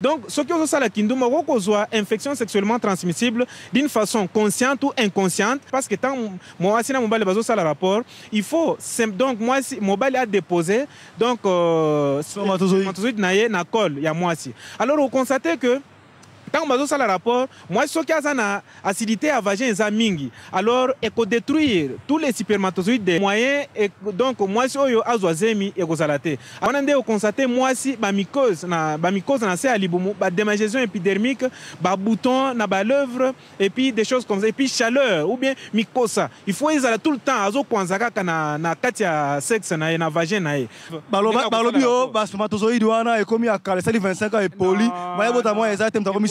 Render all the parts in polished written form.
Donc, ce qui est la kinduma, soit infection sexuellement transmissible d'une façon consciente ou inconsciente, parce que tant moi si na mobile bazo ça le rapport, il faut donc moi si mobile a déposé donc spermatozoïde na col il y a moi si. Alors on constate que quand on a le rapport, moi, ce qui a une acidité à vagin est mingi. Alors, il faut détruire tous les spermatozoïdes des moyens. Et donc, moi, si on a zoazemi et gozalate. On a constaté, moi, si la mycose na c'est alibumu, la démangeaison épidermique, le bouton, la lèvre, et puis des choses comme ça, et puis chaleur, ou bien mycosa. Il faut y aller tout le temps, azo kwanzaka na katia sexe na vagin na. Balobio, spermatozoïde wana est commis à Calais, 25 ans et poli. Moi, botamoi exactement comme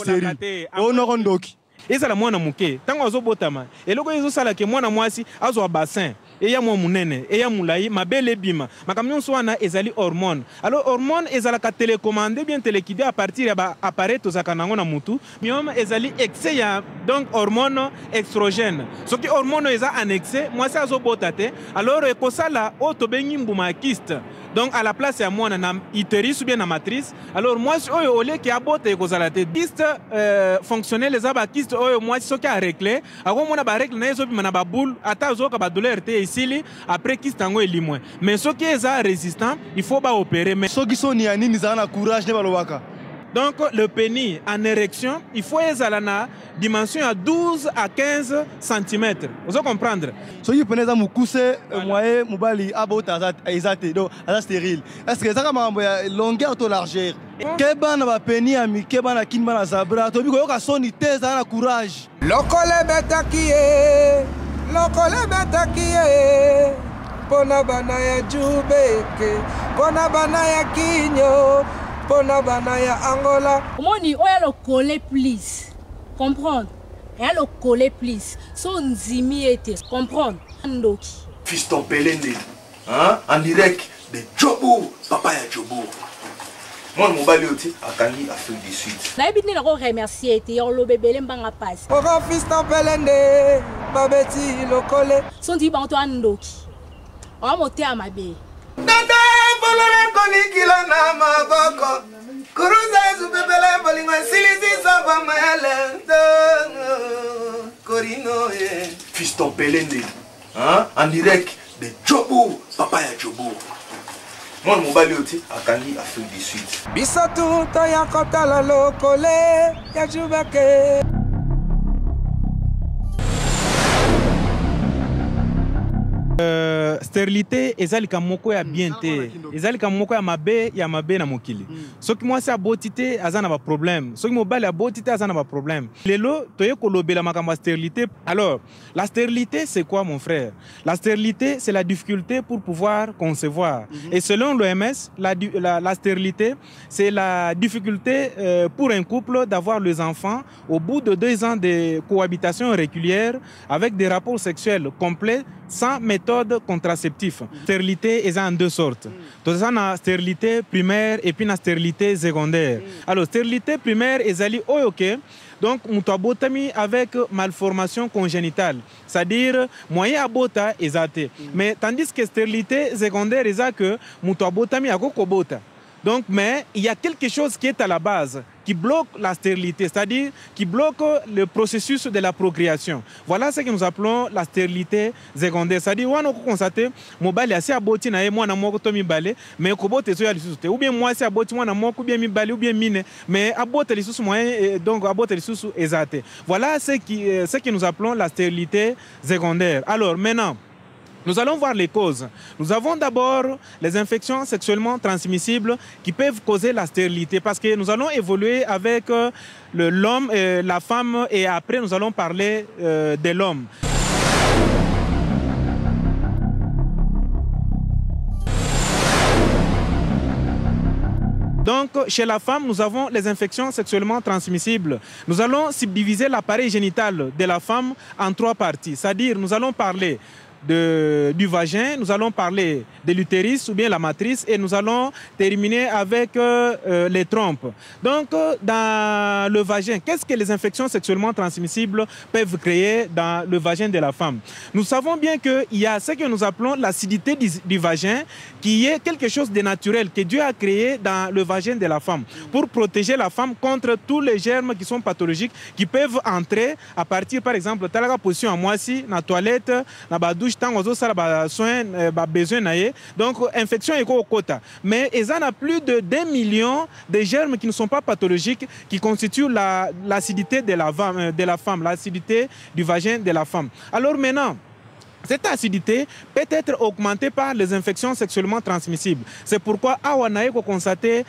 oh non ndoki ezala mwana muke tango azobotama eloko ezosala ke mwana mwasi azwa bassin eya mwa munene eya mulai mabele bima makamyo wana ezali hormone. Alors hormone ezala ka télécommandé bien téléguidé à partir ya appareil to zakanango na mutu miom ezali excès ya donc hormone extrogène soki hormone eza annexé mwasi azobota te alors ekosala o tobengi mbuma kyste donc à la place ya mwana na utérus ou bien na matrice. Alors mwasi oyo ole ki abota ekozala te kyste fonctionnel les aba kyste oyo mwasi soki a réglé ako mona ba règle na ezobima na ba boule ata azoka ba douleur te ici après kyste tango elimwe mais soki eza résistant il faut ba opérer mais soki soni ani nizana na courage ne balobaka. Donc le pénis en érection, il faut ezala na dimension à 12 à 15 cm. Vous comprendre? So you peneza mukuse moye mobali abota ezate donc ala stérile. Est-ce que ça comme longueur to largeur? Keba na ba pénis ami keba na kinba na zabra to biko yoka soni teza na courage. Lokole betakie. Lokole betakie. Pona bana ya jubeke. Pona bana ya kinyo. Pona bana ya Angola. Comment on oya le coller please. Comprendre? Et le coller please. So nzimi était. Comprendre? Ndoki. Fiston Pelende. Hein? En direct de Djobo. Papa ya Djobo. Moi mon balioti akangi Afrique du Sud. Na ebitni na ko remercier te yo lo bebele mbanga passe. Ora Fiston Pelende. Babeti le coller. Son di ba to ndoki. O mo te amabe. Dada bolole koni kila na maboko kuruza zubebele bolingo silisi samba mele korino Fiston Pelende. Hein? En direct de Djobo. Papa ya Djobo. Moi mon balioti akangi Afrique du Sud. Bisatu to ya kotala lokole ya jubake. Stérilité ezali kamoko ya bien te ezali kamoko ya mabe na mokili soki mwasi abotite azana ba problème soki mobali abotite azana ba problème lelo toye kolobela makambo ya stérilité. Alors la stérilité c'est quoi mon frère? La stérilité c'est la difficulté pour pouvoir concevoir et selon l'OMS la stérilité c'est la difficulté pour un couple d'avoir les enfants au bout de 2 ans de cohabitation régulière avec des rapports sexuels complets sans méthode contraceptive. Stérilité est en 2 sortes. Donc, on a stérilité primaire et puis la stérilité secondaire. Alors, stérilité primaire est ali ok. Donc, mutabotami avec malformation congénitale. C'est-à-dire, moyen abota est athée. Mais tandis que stérilité secondaire est que mutabotami a kokobota. Donc, mais il y a quelque chose qui est à la base, qui bloque la stérilité, c'est-à-dire qui bloque le processus de la procréation. Voilà ce que nous appelons la stérilité secondaire. C'est-à-dire, on a constaté, mobile assez aboti na moi na moko to mi balé, mais kobote so ya lisusu. Ou bien moi c'est aboti moi na moko bien mi balé ou bien mine, mais abote lisusu moyen donc abote lisusu ezate. Voilà ce que nous appelons la stérilité secondaire. Alors maintenant, nous allons voir les causes. Nous avons d'abord les infections sexuellement transmissibles qui peuvent causer la stérilité parce que nous allons évoluer avec l'homme, la femme et après nous allons parler de l'homme. Donc, chez la femme, nous avons les infections sexuellement transmissibles. Nous allons subdiviser l'appareil génital de la femme en 3 parties. C'est-à-dire, nous allons parler du vagin, nous allons parler de l'utérus ou bien la matrice et nous allons terminer avec les trompes. Donc, dans le vagin, qu'est-ce que les infections sexuellement transmissibles peuvent créer dans le vagin de la femme? Nous savons bien qu'il y a ce que nous appelons l'acidité du vagin, qui est quelque chose de naturel que Dieu a créé dans le vagin de la femme pour protéger la femme contre tous les germes qui sont pathologiques, qui peuvent entrer à partir, par exemple, de la position à moi si, dans la toilette, dans la douche, tant aux autres, besoin, donc infection est au quota. Mais il y a plus de 2 millions de germes qui ne sont pas pathologiques, qui constituent l'acidité de la femme, l'acidité du vagin de la femme. Alors maintenant, cette acidité peut être augmentée par les infections sexuellement transmissibles. C'est pourquoi on constaté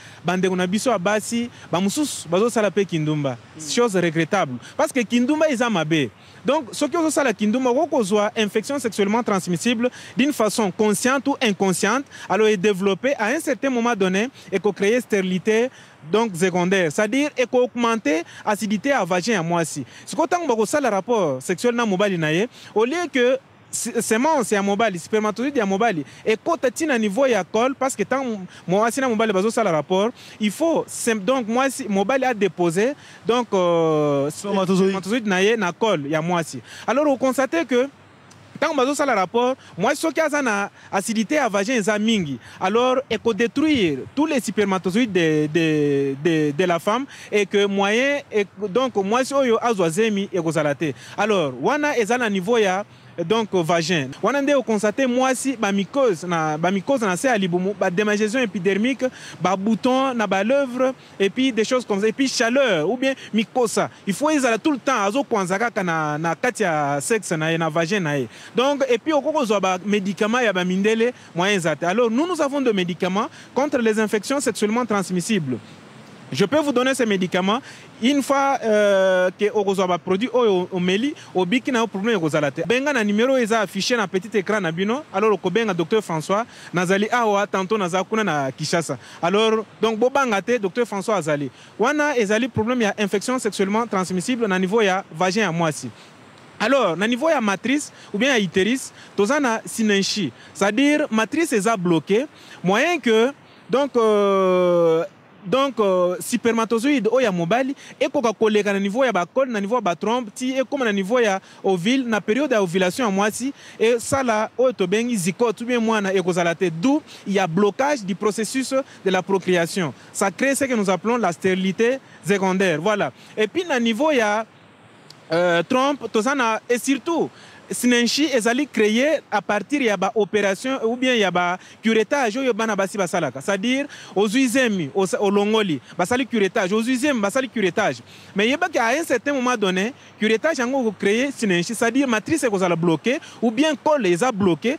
kindumba, chose regrettable. Parce que kindumba est amabé. Donc, ce qui est la kindumba, c'est une infection sexuellement transmissible d'une façon consciente ou inconsciente, alors est développée à un certain moment donné et qu'on crée stérilité donc secondaire, c'est-à-dire augmenter l'acidité à vagin à moi aussi. Ce qu'on a le rapport sexuel dans le au lieu que semence ya mobali, spermatozoïde ya mobali et quand tu as niveau ya col parce que tant moi si na mobali bazo ça le rapport, il faut donc moi si mobali a déposé donc spermatozoïde na col ya moi si. Alors on constate que quand on a le rapport, moi, ce qui a une acidité à vagin est mingi. Alors, il faut détruire tous les spermatozoïdes de la femme et que moyen, donc, moi, si on a zoazemi et gozalate. Alors, on a un niveau ya donc vagin. On a constaté moi si ba mycose na c'est alibumu, ba démangeaison épidermique, ba bouton na ba lèvre et puis des choses comme ça et puis chaleur ou bien mycosa. Il faut ils tout le temps azo kwanzaka na katia sexe na vagin na. Donc et puis au kozo ba médicaments ya ba mindele moyens zate. Alors nous avons des médicaments contre les infections sexuellement transmissibles. Je peux vous donner ces médicaments une fois que vous avez produit au meli au biki na problème ko zalate. Benga na numéro est affiché na petit écran na bino. Alors ko benga docteur François nazali awa tantôt nazakuna na Kishasa. Alors donc bobangate docteur François azali. Wana ezali problème ya infection sexuellement transmissible na niveau ya vagin à moi si. Alors, na niveau ya matrice ou bien ya utérus, tozana sinenchi. C'est-à-dire matrice est bloquée moyen que donc spermatozoïde o ya mobali et koka koleka na niveau ya bakol na niveau ya batrompe ti et comme na niveau ya ovule na période ya ovulation à moisi et ça là o to bengi zigote ou bien mwana e kozalate d'où il y a blocage du processus de la procréation. Ça crée ce que nous appelons la stérilité secondaire. Voilà. Et puis na niveau ya trompe tozana et surtout sinenchi ezali créé à partir ya ba opération ou bien ya ba curettage oyo bana basi basalaka, c'est-à-dire aux uizemi au longoli basali curettage aux uizemi basali curettage mais yeba qu'à un certain moment donné curettage yango créé sinenchi, c'est-à-dire matrice ekozala bloquée ou bien col eza bloqué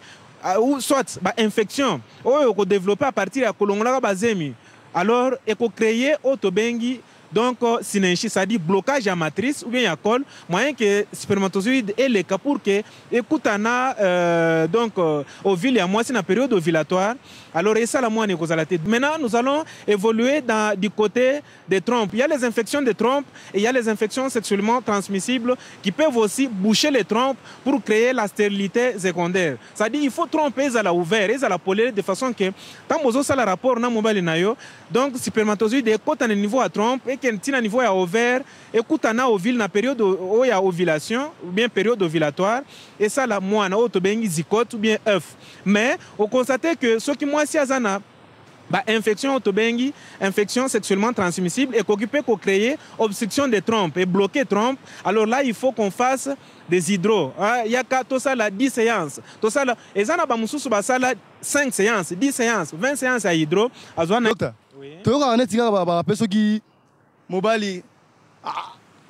ou soit ba infection oyo ko développer à partir ya kolongola bazemi alors eko créé otobengi donc sinenchi, c'est-à-dire blocage à matrice ou bien à col, moyen que spermatozoïde est le cas pour que écoutana donc ovule à moi c'est la période ovulatoire. Alors et ça la moine est. Maintenant nous allons évoluer du côté des trompes. Il y a les infections des trompes et il y a les infections sexuellement transmissibles qui peuvent aussi boucher les trompes pour créer la stérilité secondaire. C'est-à-dire il faut tromper à la ouvert et à la polée de façon que tant que ça le rapport na mobile nayo donc spermatozoïde est à un niveau à trompe et qu'il a un niveau à ovaire écoute na ovule na période où il y a ovulation ou bien période ovulatoire et ça la moine auto bengi zigote ou bien œuf. Mais on constate que ce qui moi si azana bah, infection autobengi, infection sexuellement transmissible et qu'on peut créer obstruction des trompes et bloquer trompes. Alors là, il faut qu'on fasse des hydros. Il y a tout ça là 10 séances. Tout ça là, et ça n'a pas moussou ça là 5 séances, 10 séances, 20 séances à hydro. Docteur, tu vois on est tiré par personne qui mobali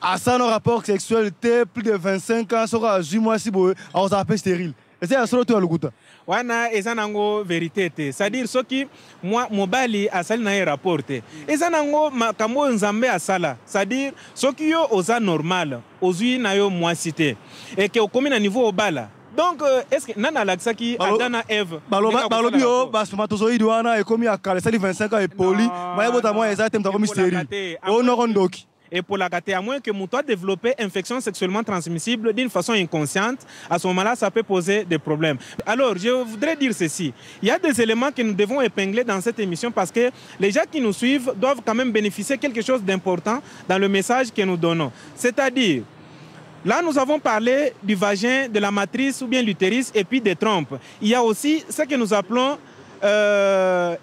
à ça nos rapports sexuels plus de 25 ans sera 8 mois si beau on s'appelle stérile. Et c'est un seul tour à l'outa. Wana ezanango vérité, c'est-à-dire ce qui moi mobali asali na rapporté. Ezanango makambo nzambe asala, c'est-à-dire ce qui yo oza normal, ozui na yo moi cité et que au commun niveau obala. Donc est-ce que nana laksaki adana Eve balobi yo ba spermatozoïde wana e komi akale sali 25 ans et poli, maye bota moi ezate mta komi stérile. O no kondoki. Et pour la gâter, à moins que Moutoua développe infection sexuellement transmissible d'une façon inconsciente, à ce moment-là, ça peut poser des problèmes. Alors, je voudrais dire ceci. Il y a des éléments que nous devons épingler dans cette émission parce que les gens qui nous suivent doivent quand même bénéficier de quelque chose d'important dans le message que nous donnons. C'est-à-dire, là, nous avons parlé du vagin, de la matrice ou bien l'utérus et puis des trompes. Il y a aussi ce que nous appelons la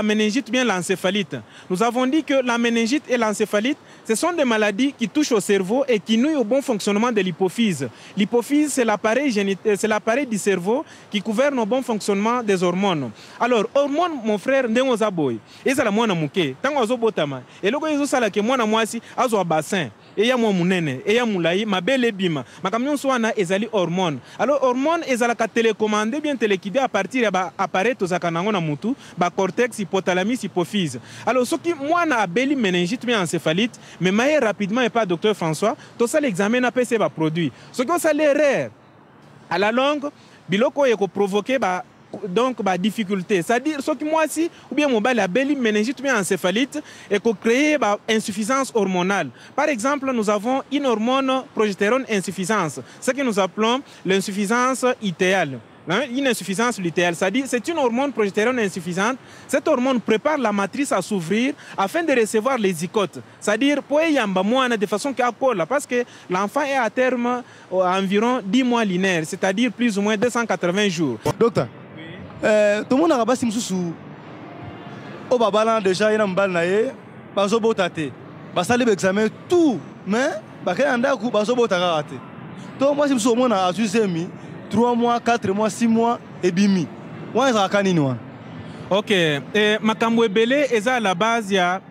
méningite ou bien l'encéphalite. Nous avons dit que la méningite et l'encéphalite, ce sont des maladies qui touchent au cerveau et qui nuisent au bon fonctionnement de l'hypophyse. L'hypophyse, c'est l'appareil du cerveau qui gouverne au bon fonctionnement des hormones. Alors, hormones, mon frère, ndengo zaboy. Et ça la mwana muke. Tango azo botama. Et logo yezo sala ke mwana mwasi azo bassin. Et ya mwa munene, et ya moulayi, ma belle bima. Ma camion soana ezali hormone. Alors hormone ezala ka télécommandé bien téléguidé à partir de l'appareil to zakanango na mutu, ba cortex, hypothalamus, hypophyse. Alors ce qui moi na belle méningite bien encéphalite, mais maille rapidement et pas docteur François, tout ça l'examen na PC ba produit. Ce qui ça l'erreur à la longue, biloko yeko provoquer ba donc bah, difficulté, c'est-à-dire ce qui moi aussi ou bien mon bal la belle méningite ou bien encéphalite et qu'on crée bah, insuffisance hormonale. Par exemple, nous avons une hormone progestérone insuffisance, ce que nous appelons l'insuffisance lutéale. Une insuffisance lutéale, c'est-à-dire c'est une hormone progestérone insuffisante. Cette hormone prépare la matrice à s'ouvrir afin de recevoir les zygotes. C'est-à-dire pour yamba moine de façon qu'à colle parce que l'enfant est à terme à environ 10 mois linéaires, c'est-à-dire plus ou moins 280 jours. Docteur, tout le monde a rabattu sous au babala déjà il y a un bal naé bazo botate basali l'examen tout mais bakay anda ku bazo botaka raté to moi si sous mon a azuzemi 3 mois 4 mois 6 mois et bimi moi ça kanini wa OK makambo ebele eza à la base ya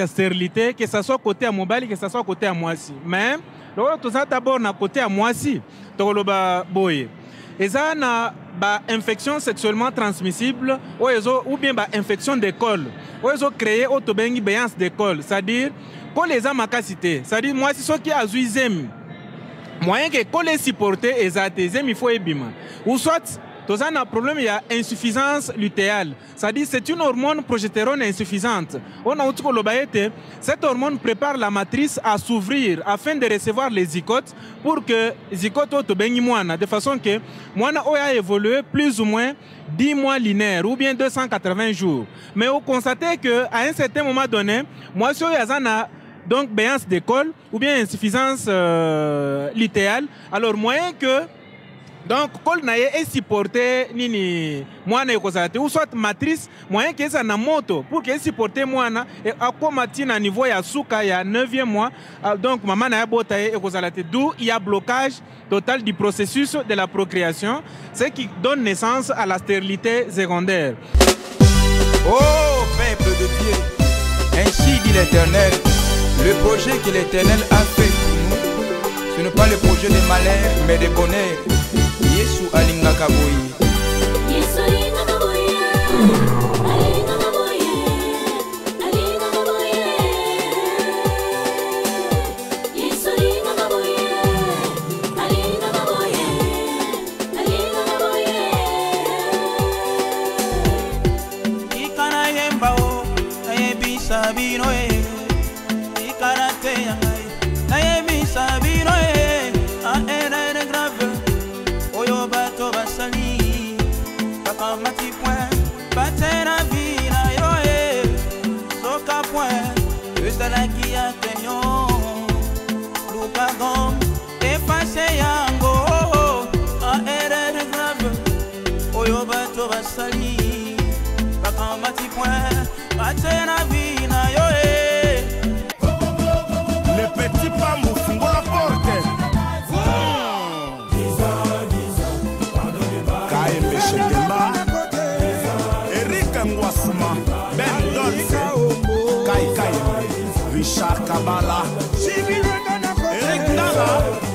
stérilité que ça soit côté à mobile que ça soit côté à moisi mais tout ça d'abord na côté à moisi to loba boye eza na ba infection sexuellement transmissible ou bien ba infection de col ou ils ont créé autobengi béance de col, c'est-à-dire que les amakacité, c'est-à-dire moi si ceux qui a zem moyen que col les supporter exacté zem il faut ebima ou soit tous un problème il y a insuffisance lutéale, c'est-à-dire c'est une hormone progestérone insuffisante. On a outiko lobaete, cette hormone prépare la matrice à s'ouvrir afin de recevoir les zygotes pour que zygote autobengi moana de façon que moana a évolué plus ou moins 10 mois linéaires ou bien 280 jours. Mais on constate que à un certain moment donné, moi sur yazana donc béance de col ou bien insuffisance lutéale, alors moyen que donc, col naye est supporté nini moana ekozalate ou soit matrice moyen que ça na moto pour que supporter moana et akomati na niveau ya suka ya 9e mois donc maman na bota ekozalate d'où il y a blocage total du processus de la procréation, ce qui donne naissance à la stérilité secondaire. Oh peuple de Dieu, ainsi dit l'Éternel, le projet que l'Éternel a fait pour nous, ce n'est pas le projet de malheur mais de bonheur. Yesu alinga kaboyi. Yesu alinga kaboyi. Alinga kaboyi. Alinga kaboyi. Yesu alinga kaboyi. Alinga kaboyi. Alinga kaboyi. Ikana yemba o, ayebisa bino e. Ikana te yangai, ayebisa bino e. A erreur grave. Oyo bato basali Paka mati point Batera vina yo Soka point Usala kia tenyo Luka gom Efase yango A erreur grave Oyo bato basali Paka mati point Batera vina yo Le petit pamou fungo la porte Ben Dolce, Kai Richard Kabala, Eric Nala.